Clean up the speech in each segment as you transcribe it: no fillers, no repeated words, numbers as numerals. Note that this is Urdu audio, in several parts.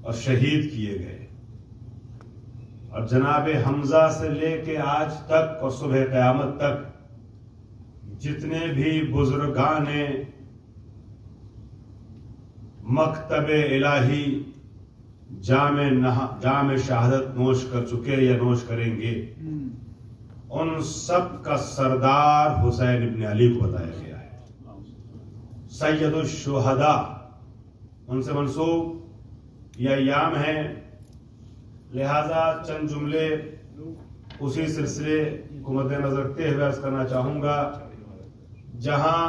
اور شہید کیے گئے، اور جناب حمزہ سے لے کے آج تک اور صبح قیامت تک جتنے بھی بزرگان مکتب الہی جام شہادت نوش کر چکے یا نوش کریں گے، ان سب کا سردار حسین ابن علی کو بتایا گیا ہے، سید الشہداء ان سے منسوب یہ ایام ہیں۔ لہذا چند جملے اسی سلسلے کو مد نظر رکھتے ہوئے عرض کرنا چاہوں گا، جہاں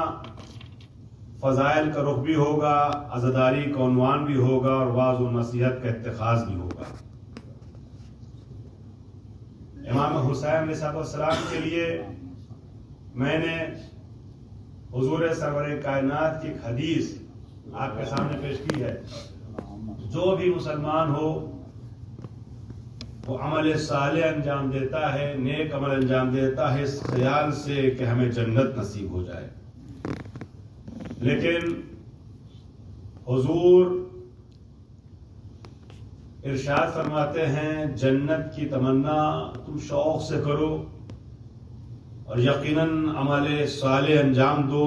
فضائل کا رخ بھی ہوگا، عزاداری کا عنوان بھی ہوگا، اور وعظ و نصیحت کا اتخاذ بھی ہوگا۔ امام حسین علیہ السلام کے لیے میں نے حضور سرور کائنات کی ایک حدیث آپ کے سامنے پیش کی ہے۔ جو بھی مسلمان ہو وہ عمل صالح انجام دیتا ہے، نیک عمل انجام دیتا ہے اس خیال سے کہ ہمیں جنت نصیب ہو جائے، لیکن حضور ارشاد فرماتے ہیں جنت کی تمنا تم شوق سے کرو اور یقیناً عمل صالح انجام دو،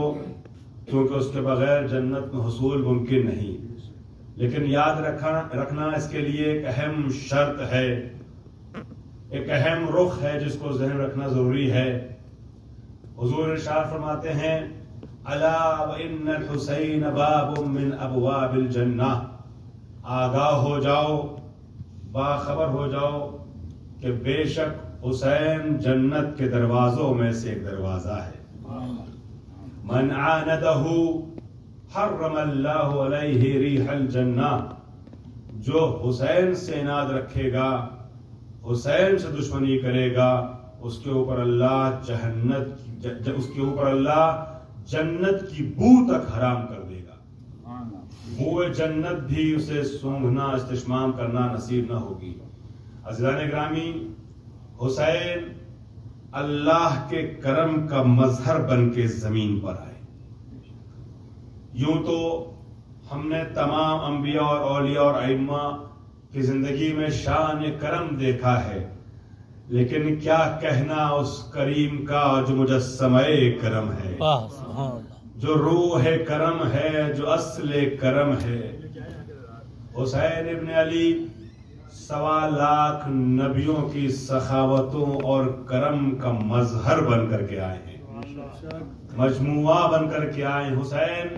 کیونکہ اس کے بغیر جنت میں حصول ممکن نہیں۔ لیکن یاد رکھنا اس کے لیے ایک اہم شرط ہے، ایک اہم رخ ہے جس کو ذہن رکھنا ضروری ہے۔ حضور ارشاد فرماتے ہیں الا وان الحسین باب من ابواب الجنہ، آگاہ ہو جاؤ، باخبر ہو جاؤ کہ بے شک حسین جنت کے دروازوں میں سے ایک دروازہ ہے۔ من عاندہ حرم اللہ علیہ ریح الجنہ، جو حسین سے عناد رکھے گا، حسین سے دشمنی کرے گا، اس کے اوپر اللہ جنت کی بو تک حرام کر دے گا، بو جنت بھی اسے سونگھنا استشمام کرنا نصیب نہ ہوگی۔ عزیزان گرامی، حسین اللہ کے کرم کا مظہر بن کے زمین پر آئے۔ یوں تو ہم نے تمام انبیاء اور اولیاء اور ائمہ کی زندگی میں شان کرم دیکھا ہے، لیکن کیا کہنا اس کریم کا جو مجسمہ کرم ہے، جو روح کرم ہے، جو اصل کرم ہے۔ حسین ابن علی 1.25 لاکھ نبیوں کی سخاوتوں اور کرم کا مظہر بن کر کے آئے ہیں، مجموعہ بن کر کے آئے ہیں۔ حسین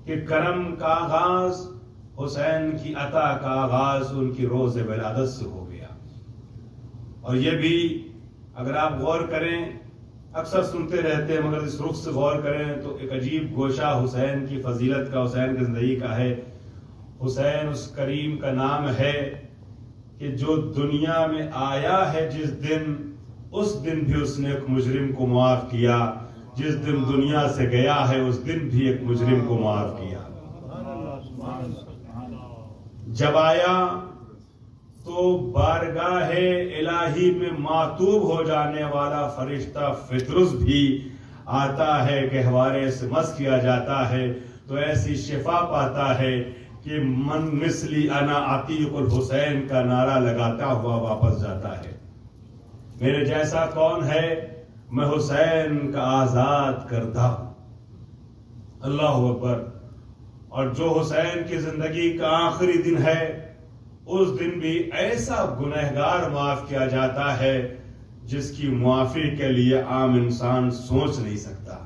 کے کرم کا آغاز، حسین کی عطا کا آغاز ان کی روز ولادت سے ہو گیا۔ اور یہ بھی اگر آپ غور کریں، اکثر سنتے رہتے ہیں مگر اس رخ سے غور کریں تو ایک عجیب گوشہ حسین کی فضیلت کا، حسین کی زندگی کا ہے۔ حسین اس کریم کا نام ہے کہ جو دنیا میں آیا ہے جس دن، اس دن بھی اس نے ایک مجرم کو معاف کیا، جس دن دنیا سے گیا ہے اس دن بھی ایک مجرم کو معاف کیا۔ جب آیا تو بارگاہ الہی میں معطوب ہو جانے والا فرشتہ فطرس بھی آتا ہے، گہوارے سے مس کیا جاتا ہے تو ایسی شفا پاتا ہے کہ من مثلی انا عتیق الحسین کا نعرہ لگاتا ہوا واپس جاتا ہے۔ میرے جیسا کون ہے؟ میں حسین کا آزاد کردہ ہوں۔ اللہ اکبر۔ اور جو حسین کی زندگی کا آخری دن ہے، اس دن بھی ایسا گنہگار معاف کیا جاتا ہے جس کی معافی کے لیے عام انسان سوچ نہیں سکتا۔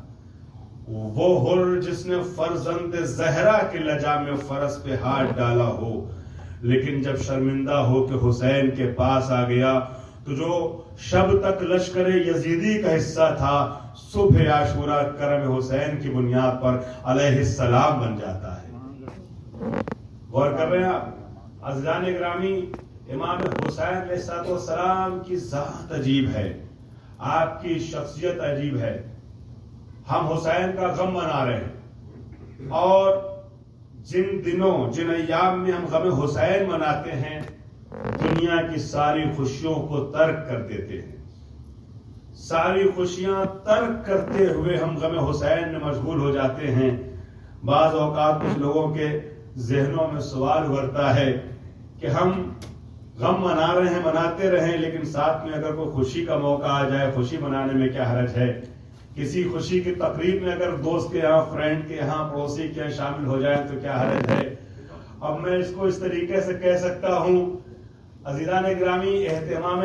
وہ حر جس نے فرزند زہرا کے لجا میں فرس پہ ہاتھ ڈالا ہو، لیکن جب شرمندہ ہو کہ حسین کے پاس آ گیا تو جو شب تک لشکر یزیدی کا حصہ تھا، صبح عاشورہ کرم حسین کی بنیاد پر علیہ السلام بن جاتا ہے۔ غور کر رہے ہیں آپ؟ عزیزان گرامی، امام حسین علیہ السلام کی ذات عجیب ہے، آپ کی شخصیت عجیب ہے۔ ہم حسین کا غم منا رہے ہیں، اور جن دنوں، جن ایام میں ہم غم حسین مناتے ہیں، دنیا کی ساری خوشیوں کو ترک کر دیتے ہیں۔ ساری خوشیاں ترک کرتے ہوئے ہم غم حسین میں مشغول ہو جاتے ہیں۔ بعض اوقات کچھ لوگوں کے ذہنوں میں سوال ابھرتا ہے کہ ہم غم منا رہے ہیں، مناتے رہیں، لیکن ساتھ میں اگر کوئی خوشی کا موقع آ جائے، خوشی منانے میں کیا حرج ہے؟ کسی خوشی کی تقریب میں اگر دوست کے یہاں، فرینڈ کے یہاں، پڑوسی کے یہاں شامل ہو جائیں تو کیا حرج ہے؟ اب میں اس کو اس طریقے سے کہہ سکتا ہوں، عزیزان گرامی، اہتمام